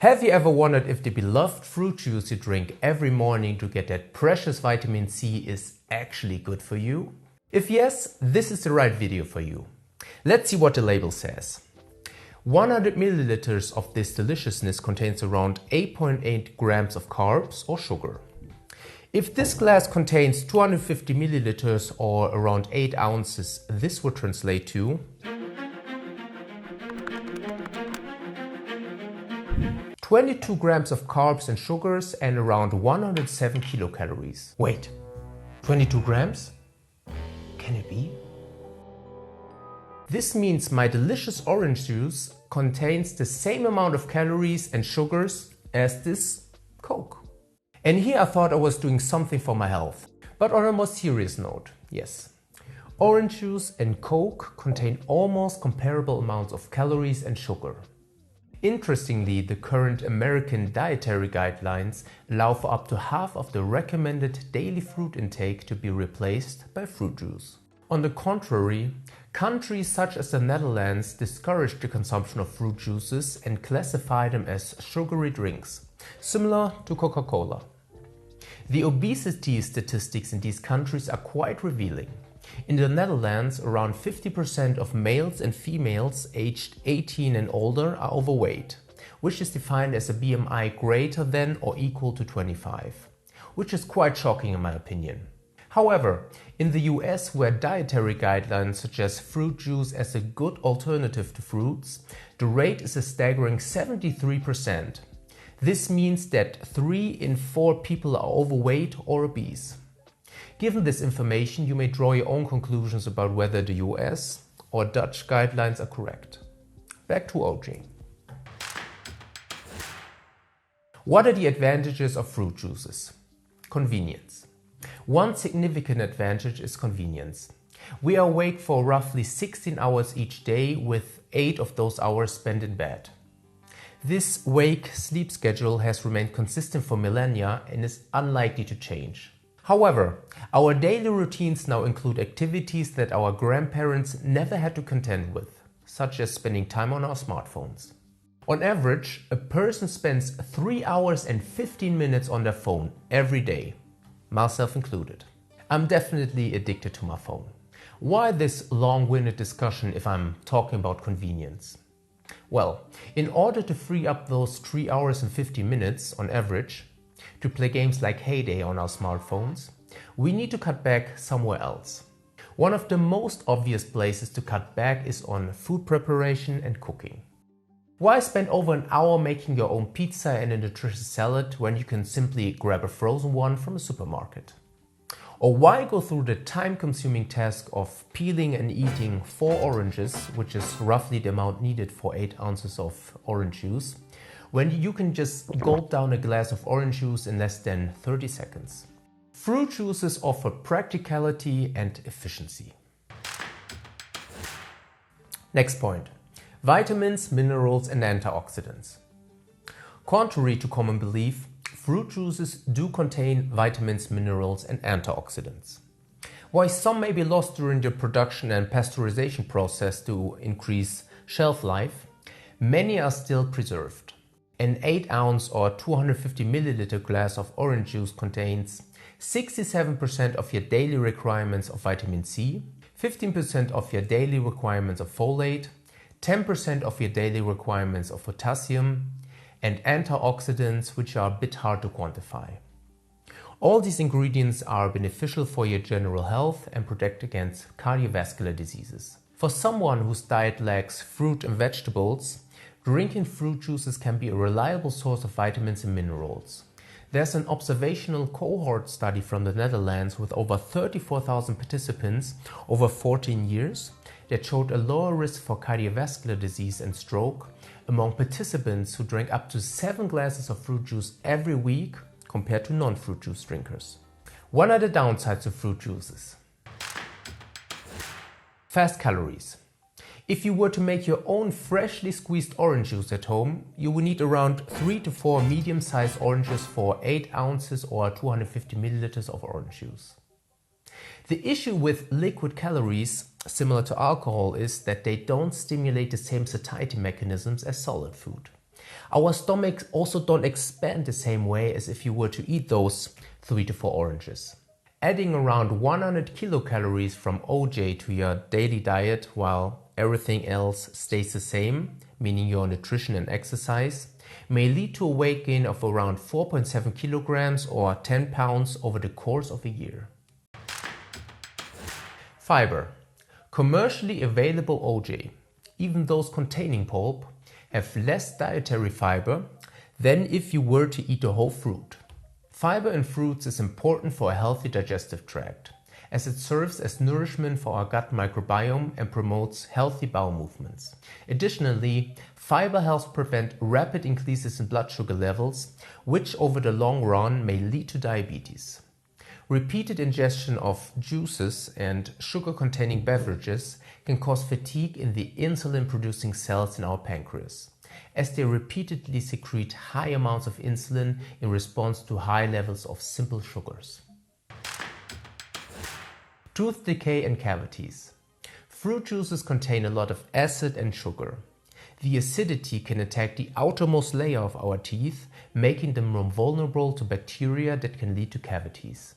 Have you ever wondered if the beloved fruit juice you drink every morning to get that precious vitamin C is actually good for you? If yes, this is the right video for you. Let's see what the label says. 100 milliliters of this deliciousness contains around 8.8 grams of carbs or sugar. If this glass contains 250 milliliters or around 8 ounces, this would translate to 22 grams of carbs and sugars and around 107 kilocalories. Wait, 22 grams? Can it be? This means my delicious orange juice contains the same amount of calories and sugars as this Coke. And here I thought I was doing something for my health. But on a more serious note, yes. Orange juice and Coke contain almost comparable amounts of calories and sugar. Interestingly, the current American dietary guidelines allow for up to half of the recommended daily fruit intake to be replaced by fruit juice. On the contrary, countries such as the Netherlands discourage the consumption of fruit juices and classify them as sugary drinks, similar to Coca-Cola. The obesity statistics in these countries are quite revealing. In the Netherlands, around 50% of males and females aged 18 and older are overweight, which is defined as a BMI greater than or equal to 25, which is quite shocking in my opinion. However, in the US, where dietary guidelines suggest fruit juice as a good alternative to fruits, the rate is a staggering 73%. This means that 3 in 4 people are overweight or obese. Given this information, you may draw your own conclusions about whether the US or Dutch guidelines are correct. Back to OJ. What are the advantages of fruit juices? Convenience. One significant advantage is convenience. We are awake for roughly 16 hours each day, with 8 of those hours spent in bed. This wake-sleep schedule has remained consistent for millennia and is unlikely to change. However, our daily routines now include activities that our grandparents never had to contend with, such as spending time on our smartphones. On average, a person spends 3 hours and 15 minutes on their phone every day, myself included. I'm definitely addicted to my phone. Why this long-winded discussion if I'm talking about convenience? Well, in order to free up those 3 hours and 15 minutes on average, to play games like Heyday on our smartphones, we need to cut back somewhere else. One of the most obvious places to cut back is on food preparation and cooking. Why spend over an hour making your own pizza and a nutritious salad when you can simply grab a frozen one from a supermarket? Or why go through the time-consuming task of peeling and eating 4 oranges, which is roughly the amount needed for 8 ounces of orange juice, when you can just gulp down a glass of orange juice in less than 30 seconds. Fruit juices offer practicality and efficiency. Next point. Vitamins, minerals and antioxidants. Contrary to common belief, fruit juices do contain vitamins, minerals and antioxidants. While some may be lost during the production and pasteurization process to increase shelf life, many are still preserved. An 8-ounce or 250 milliliter glass of orange juice contains 67% of your daily requirements of vitamin C, 15% of your daily requirements of folate, 10% of your daily requirements of potassium, and antioxidants, which are a bit hard to quantify. All these ingredients are beneficial for your general health and protect against cardiovascular diseases. For someone whose diet lacks fruit and vegetables, drinking fruit juices can be a reliable source of vitamins and minerals. There's an observational cohort study from the Netherlands with over 34,000 participants over 14 years that showed a lower risk for cardiovascular disease and stroke among participants who drank up to 7 glasses of fruit juice every week compared to non-fruit juice drinkers. What are the downsides of fruit juices? Fast calories. If you were to make your own freshly squeezed orange juice at home, you would need around 3 to 4 medium-sized oranges for 8 ounces or 250 milliliters of orange juice. The issue with liquid calories, similar to alcohol, is that they don't stimulate the same satiety mechanisms as solid food. Our stomachs also don't expand the same way as if you were to eat those 3 to 4 oranges. Adding around 100 kilocalories from OJ to your daily diet while everything else stays the same, meaning your nutrition and exercise, may lead to a weight gain of around 4.7 kilograms or 10 pounds over the course of a year. Fiber. Commercially available OJ, even those containing pulp, have less dietary fiber than if you were to eat a whole fruit. Fiber in fruits is important for a healthy digestive tract, as it serves as nourishment for our gut microbiome and promotes healthy bowel movements. Additionally, fiber helps prevent rapid increases in blood sugar levels, which over the long run may lead to diabetes. Repeated ingestion of juices and sugar-containing beverages can cause fatigue in the insulin-producing cells in our pancreas, as they repeatedly secrete high amounts of insulin in response to high levels of simple sugars. Tooth decay and cavities. Fruit juices contain a lot of acid and sugar. The acidity can attack the outermost layer of our teeth, making them more vulnerable to bacteria that can lead to cavities.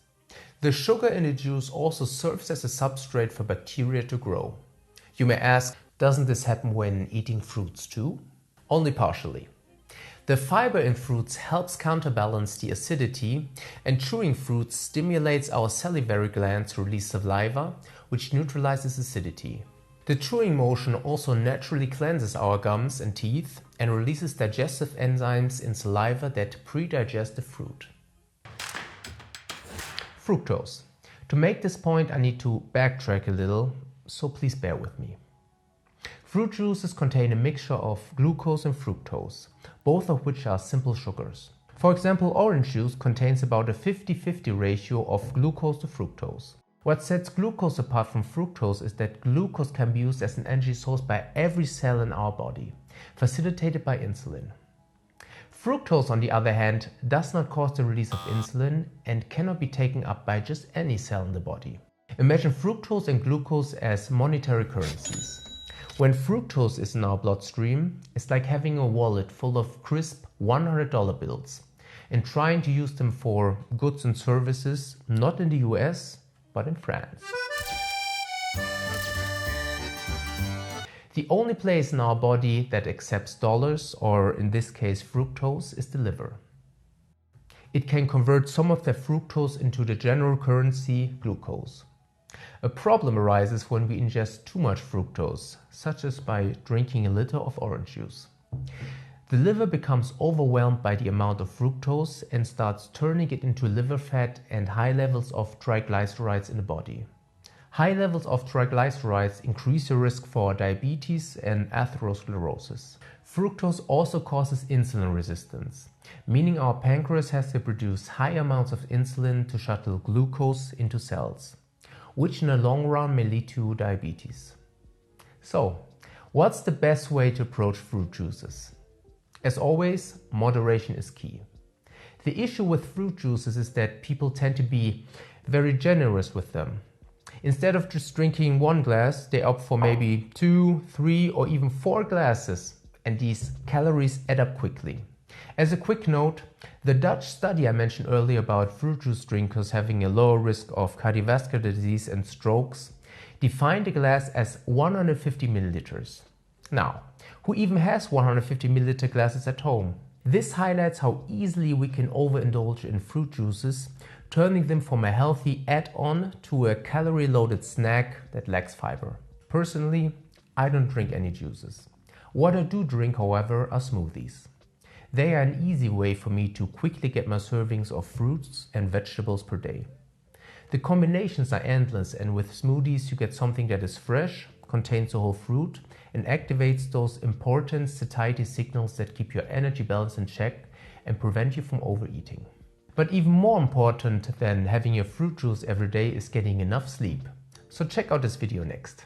The sugar in the juice also serves as a substrate for bacteria to grow. You may ask, doesn't this happen when eating fruits too? Only partially. The fiber in fruits helps counterbalance the acidity, and chewing fruits stimulates our salivary glands to release saliva, which neutralizes acidity. The chewing motion also naturally cleanses our gums and teeth and releases digestive enzymes in saliva that pre-digest the fruit. Fructose. To make this point, I need to backtrack a little, so please bear with me. Fruit juices contain a mixture of glucose and fructose, both of which are simple sugars. For example, orange juice contains about a 50-50 ratio of glucose to fructose. What sets glucose apart from fructose is that glucose can be used as an energy source by every cell in our body, facilitated by insulin. Fructose, on the other hand, does not cause the release of insulin and cannot be taken up by just any cell in the body. Imagine fructose and glucose as monetary currencies. When fructose is in our bloodstream, it's like having a wallet full of crisp $100 bills and trying to use them for goods and services, not in the US, but in France. The only place in our body that accepts dollars, or in this case fructose, is the liver. It can convert some of that fructose into the general currency, glucose. A problem arises when we ingest too much fructose, such as by drinking a liter of orange juice. The liver becomes overwhelmed by the amount of fructose and starts turning it into liver fat and high levels of triglycerides in the body. High levels of triglycerides increase the risk for diabetes and atherosclerosis. Fructose also causes insulin resistance, meaning our pancreas has to produce high amounts of insulin to shuttle glucose into cells, which in the long run may lead to diabetes. So, what's the best way to approach fruit juices? As always, moderation is key. The issue with fruit juices is that people tend to be very generous with them. Instead of just drinking one glass, they opt for maybe 2, 3 or even 4 glasses, and these calories add up quickly. As a quick note, the Dutch study I mentioned earlier about fruit juice drinkers having a lower risk of cardiovascular disease and strokes defined a glass as 150 milliliters. Now, who even has 150 milliliter glasses at home? This highlights how easily we can overindulge in fruit juices, turning them from a healthy add-on to a calorie-loaded snack that lacks fiber. Personally, I don't drink any juices. What I do drink, however, are smoothies. They are an easy way for me to quickly get my servings of fruits and vegetables per day. The combinations are endless, and with smoothies you get something that is fresh, contains the whole fruit, and activates those important satiety signals that keep your energy balance in check and prevent you from overeating. But even more important than having your fruit juice every day is getting enough sleep. So check out this video next.